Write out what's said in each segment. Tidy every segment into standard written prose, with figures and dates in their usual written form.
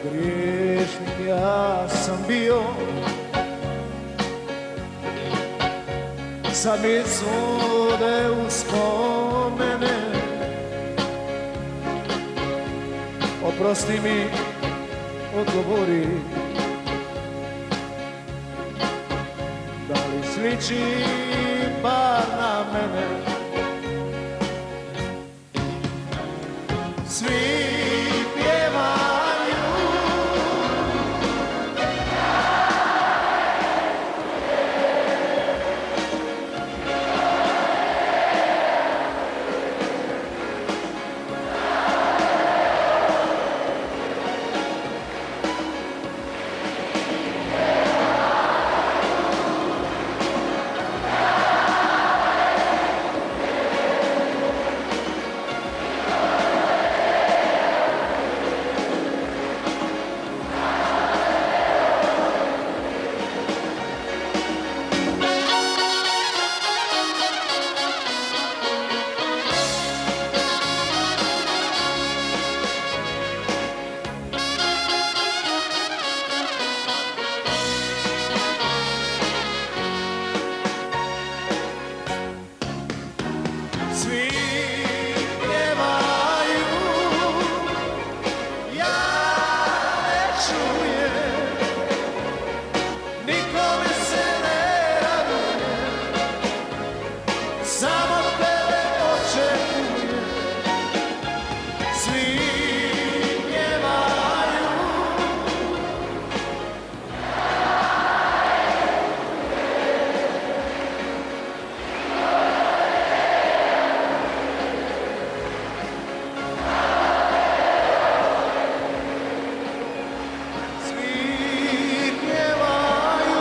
Griješnik ja sam bio, sad mi sude uspomene. Oprosti mi, odgovori, da li sliči bar na mene? Svi pjevaju, svi pjevaju, ja ne čujem, nikome se ne radujem, samo tebe očekujem. Svi pjevaju, svi pjevaju,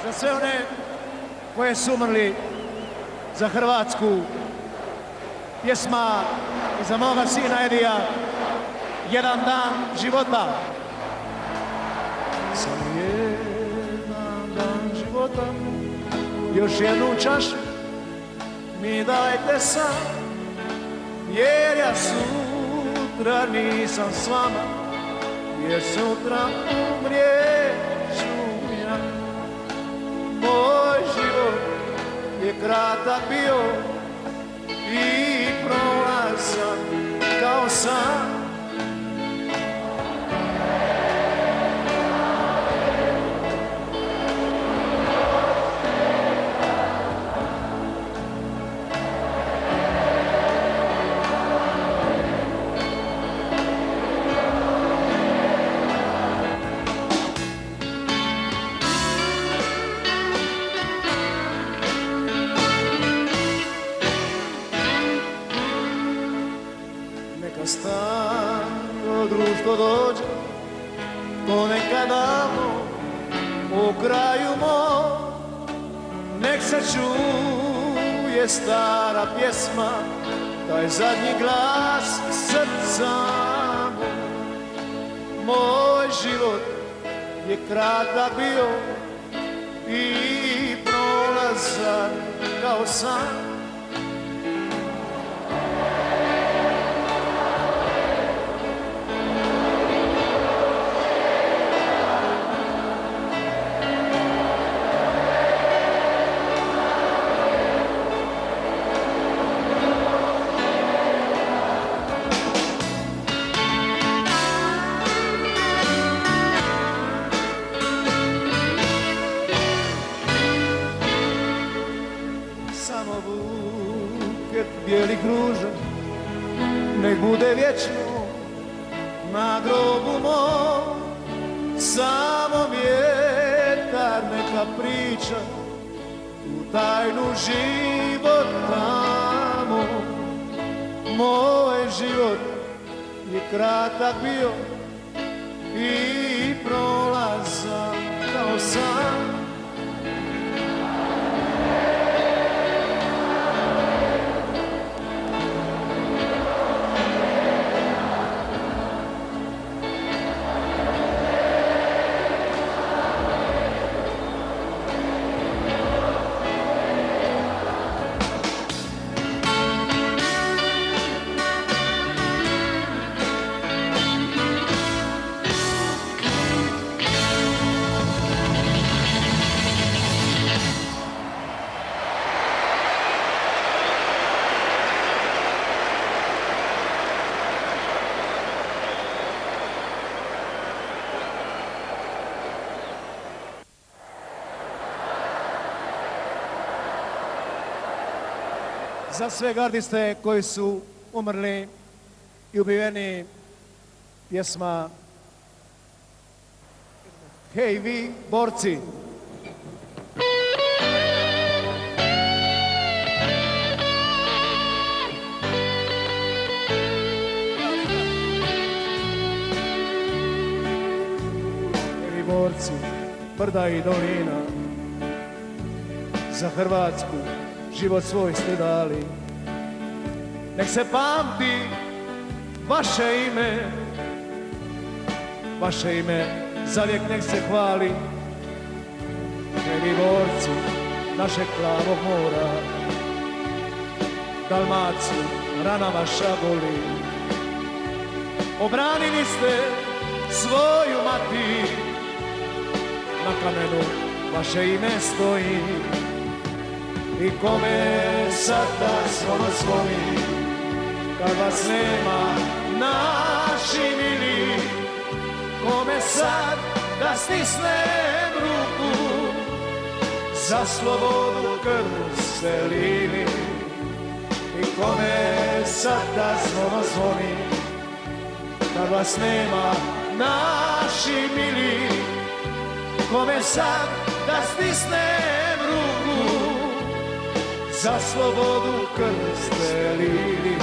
za sve one koje su umrli za Hrvatsku, pjesma i za moga sina Edija, Jedan dan života. Samo jedan dan života, još jednu čašu mi dajte sam, jer ja sutra nisam s vama, jer sutra umrijet ću ja. Moj život je kratak bio i prolazan kao san. Neka staro društvo dođe, ponekad davno u kraju mom, nek se čuje stara pjesma, taj zadnji glas srca mog. Moj život je kratak bio i prolazan kao san. Samo buket bijelih ruža nek bude vječno na grobu mom. Samo vjetar neka priča tu tajnu života mog. Moj život je kratak bio i sam. Za sve gardiste koji su umrli i ubijeni, pjesma Hej vi borci. Hej vi borci, brda i dolina, za Hrvatsku život svoj ste dali. Nek se pamti vaše ime zavijek nek se hvali. Hej vi borci našeg plavog mora, Dalmaciju rana vaša boli. Obranili ste svoju mati, na kamenu vaše ime stoji. I kome sad ta zvono zvoni, kad vas nema, naši mili. Kome sad da stisnem ruku, za slobodu krv ste lili. I kome sad ta zvono zvoni, kad vas nema, naši mili. Kome sad da stisnem ruku, za slobodu krv ste lili.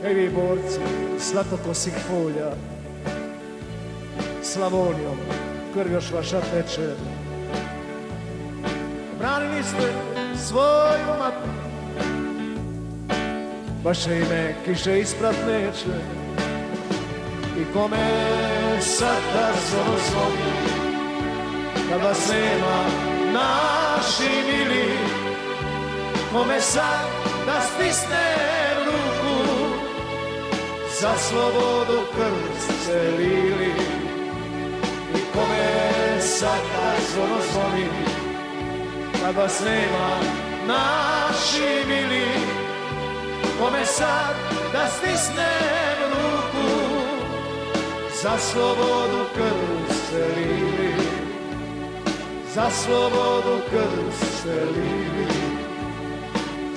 Hej vi borci zlatokosih polja, Slavonijom krv još vaša teče. Branili ste svoju matu, vaše ime kiše isprat neće. I kome sad ta zvono zvoni, kad vas nema, naši mili. Kome sad da stisnem ruku, za slobodu krv ste lili. I kome sad ta zvono zvoni, kad vas nema, naši mili. Kome sad da stisnem ruku, za slobodu krv ste lili. Za slobodu krv ste lili.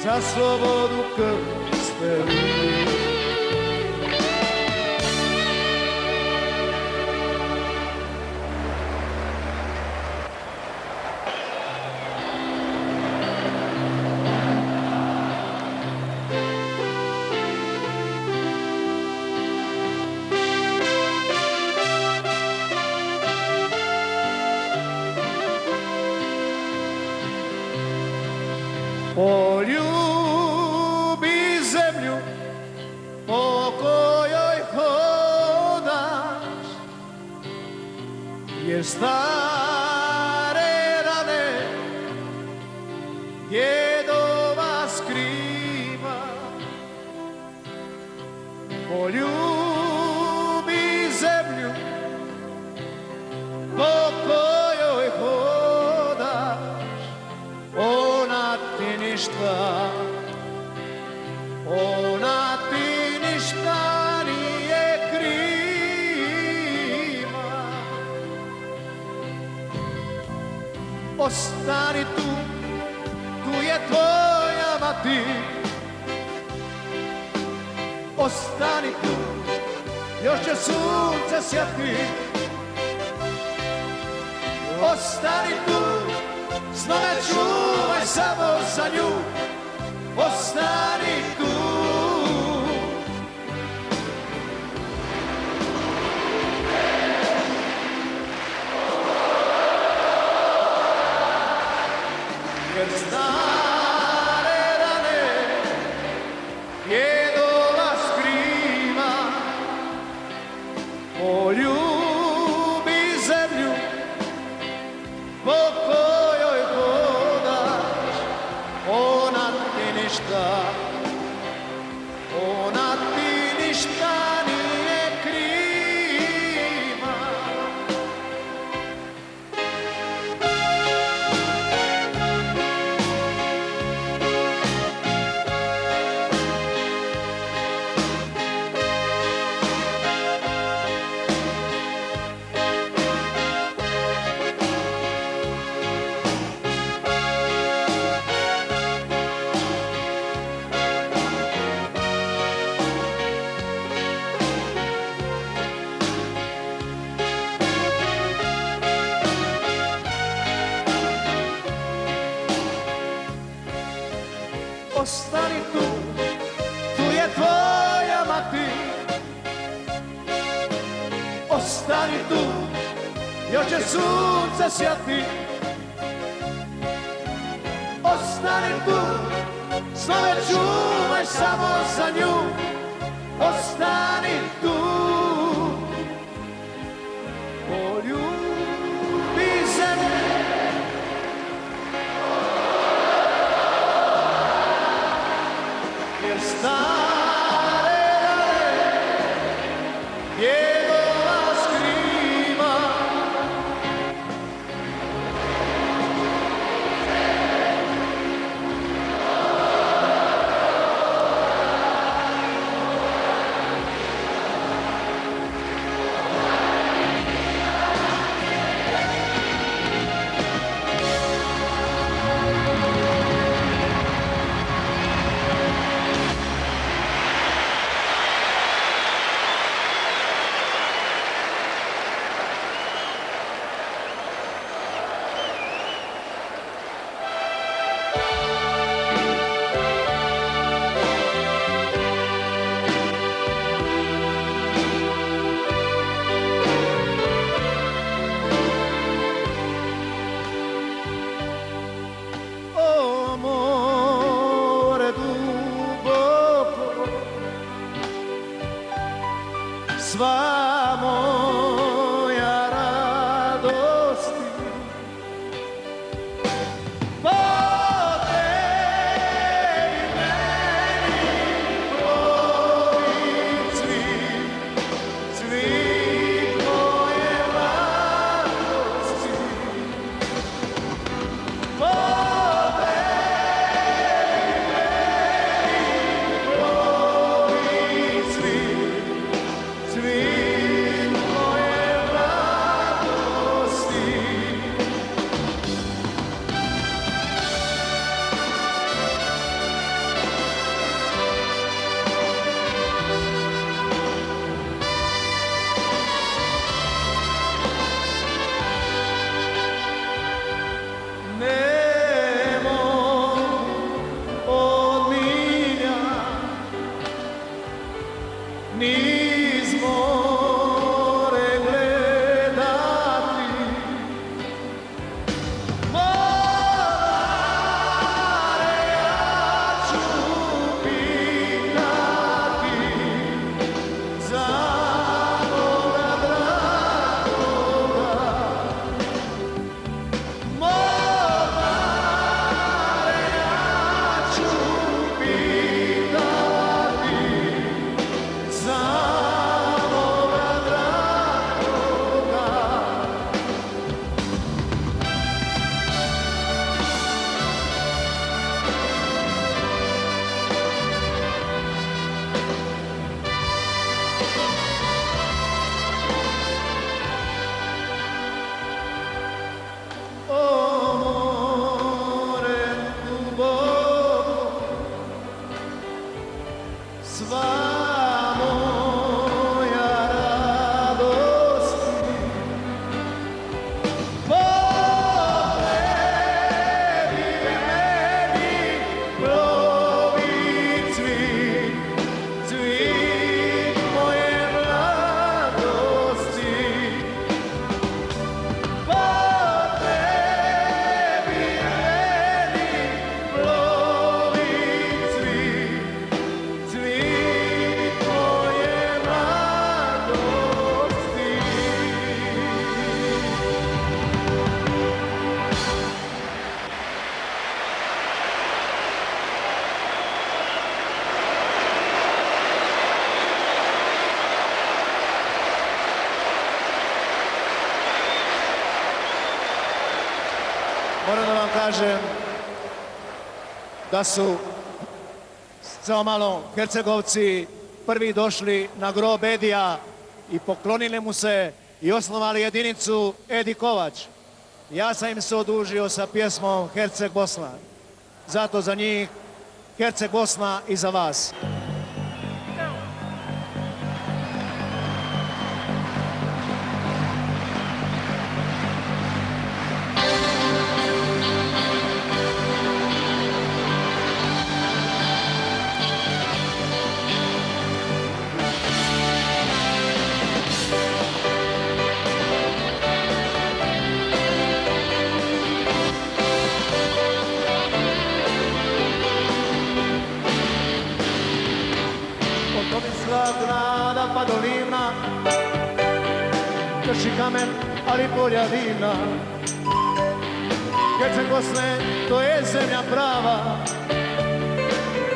Za slobodu krv ste lili. Poljubi zemlju po kojoj hodaš, jer stare rane djedova skriva. Poljubi zemlju po kojoj hodaš, ona ti ništa nije kriva. Ostani tu, tu je tvoja mati. Ostani tu, još će sunce sjati. Ostani tu, snove čuvaj samo za nju, ostani tu. Jer stare rane djedova skriva, poljubi zemlju po kojoj hodaš, ona ti ništa nije kriva. Ostani tu, tu je tvoja mati. Ostani tu, još će sunce sjati. Ostani tu, snove čuvaj samo za nju. Ostani tu, poljubi zemlju. Jer stare rane djedova skriva, Moram da vam kažem da su samo malo Hercegovci prvi došli na grob Edija i poklonili mu se i osnovali jedinicu Edi Kovač. Ja sam im se odužio sa pjesmom Herceg Bosna. Zato za njih Herceg Bosna i za vas. Grada pa dolina, krši kamen, ali polja vina. Herceg Bosne, to je zemlja prava,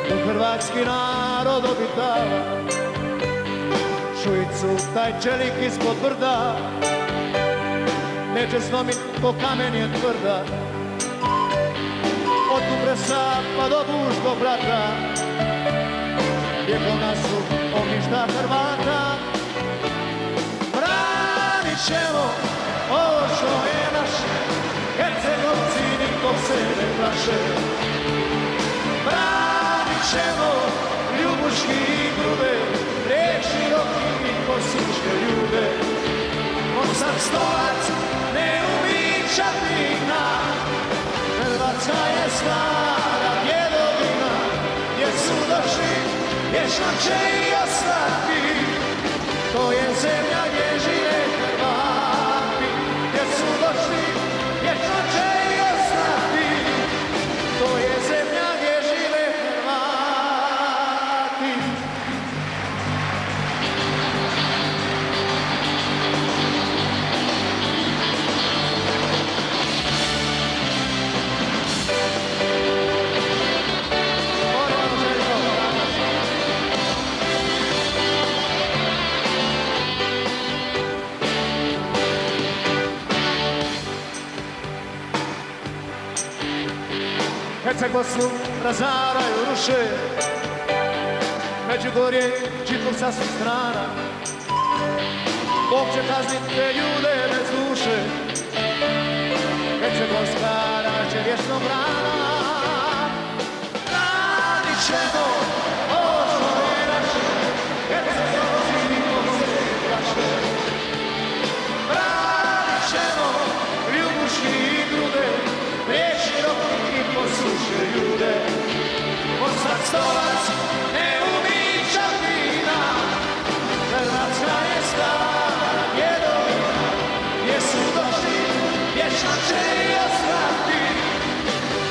tu hrvatski narod obitava. Šujicu, taj čelik ispod brda, neće slomit, ko kamen je tvrda. Od Kupresa pa do Buškog Blata, vjekovna su ognjišta Hrvata. Branit ćemo ovo što je naše, Hercegovci nikog se ne plaše. Branit ćemo Ljubuški i Grube, riječi Roki i Kosinjske ljude. Mostar Stolac ne umiča vina, Hrvatska je stara djedovina, gdje su došli vječno će i ostati, to je zemlja gdje žive Hrvati. Gdje su došli, vječno će i ostati, to je zemlja gdje žive Hrvati. Herceg Bosnu razaraju, ruše, Međugorje čitog sa svih strana. Bog će kaznit te ljude bez duše, Hercegovska naše vječno brana. Branit ćemo ovo što je naše, Hercegovci nikog se ne plaše. Branit ćemo Ljubuški i Grube, riječi Roki i Kosinjske ljude. Mostar Stolac ne umiča vina, Hrvatska je stara djedovina, gdje su došli, vječno će i ostati,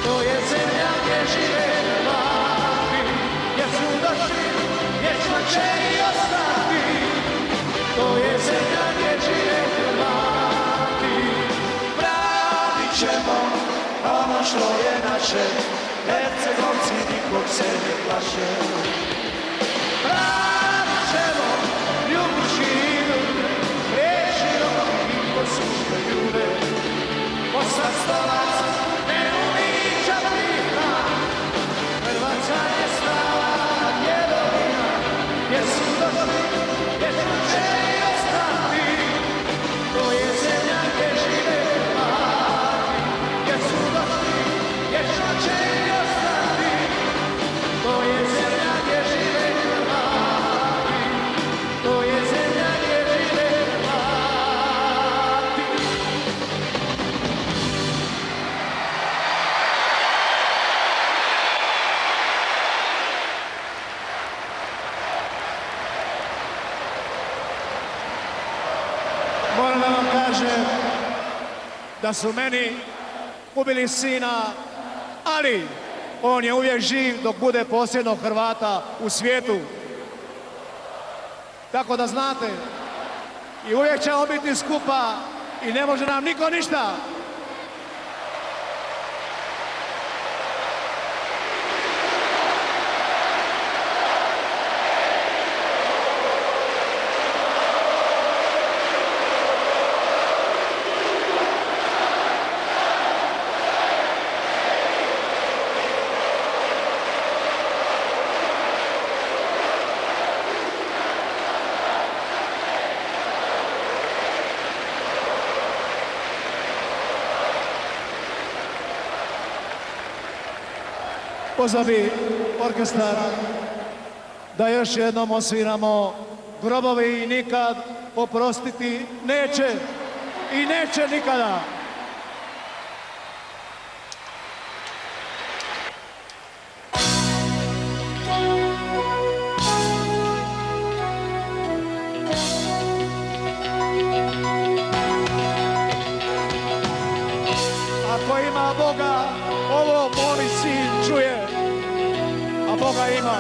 to je zemlja gdje žive Hrvati. Gdje su došli, vječno će i ostati, to je zemlja gdje žive Hrvati. Branit ćemo ono što je naše, Hercegovci nikog se ne plaše. Branit ćemo Ljubuški i Grube, riječi Roki i Kosinjske ljude. Mostar Stolac ne umiča vina, Hrvatska je stara djedovina, gdje su došli, vječno će i ostati, to je zemlja gdje žive Hrvati. Gdje su došli, vječno će i ostati, to je zemlja gdje žive Hrvati, to je zemlja gdje žive Hrvati. Moram da vam kažem da su meni ubili sina, ali on je uvijek živ dok bude posljednog Hrvata u svijetu. Tako da znate, i uvijek ćemo biti skupa i ne može nam niko ništa. Pozabi orkestar da još jednom osviramo Grobovi nikad oprostiti neće i neće nikada. Ako ima Boga, ovo moj sin čuje, a Boga ima.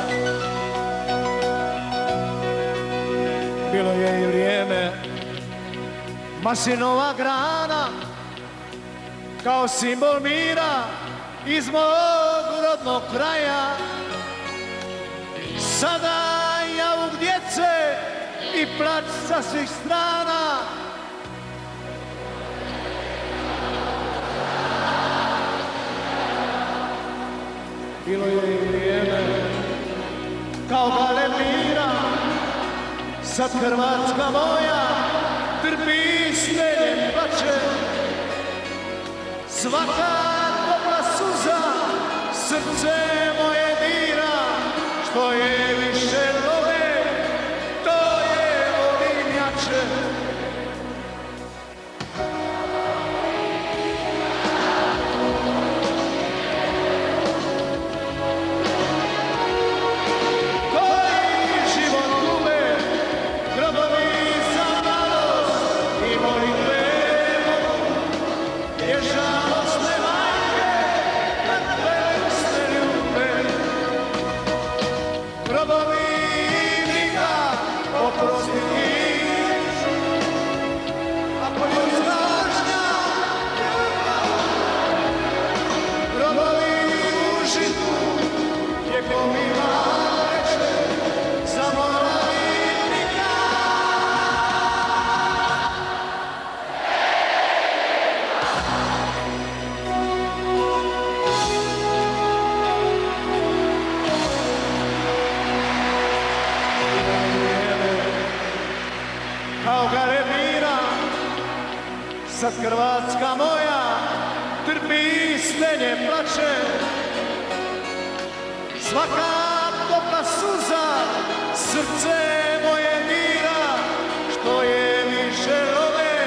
Bilo je i vrijeme, maslinova grana, kao simbol mira iz mog rodnog kraja. Sada javuk djece i plać sa svih strana. Bilo je i vrijeme, kao galemira, sad Hrvatska moja trpi snenjem plače. Svaka topla suza srce moje dira, što je više love, to je volim jače. Kao galemira, sad Hrvatska moja trpi snenjem plače. Svaka topla suza srce moje dira, što je više love,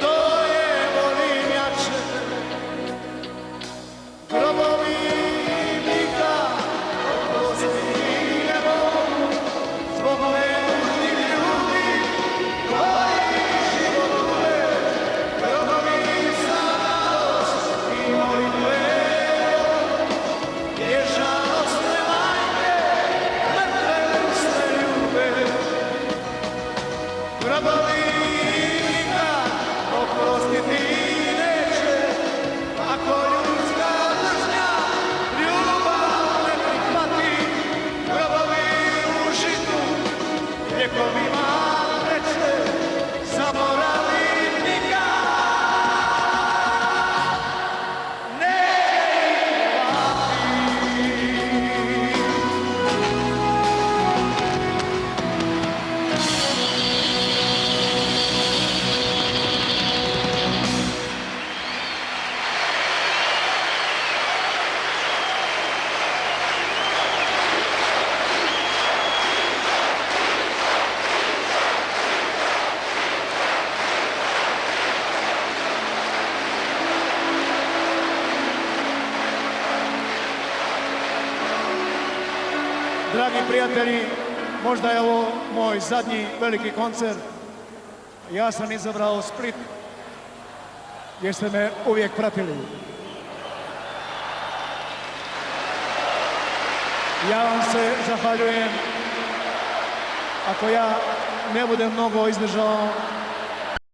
to je volim jače. Grobovi nikad oprosti ne mogu, zbog nedužnih ljudi koji život gube. Grobovi za radost i molitve, jer žalostne majke mrtve usne ljube. Grobovi nikad oprostiti neće, ako ljudska mržnja ljubav ne prihvati. Grobovi u žitu vjekovima neće zaboravit nikad, neće Dragi prijatelji, možda je ovo moj zadnji veliki koncert. Ja sam izabrao Split, jer ste me uvijek pratili. Ja vam se zahvaljujem. Ako ja ne budem mnogo izdržao,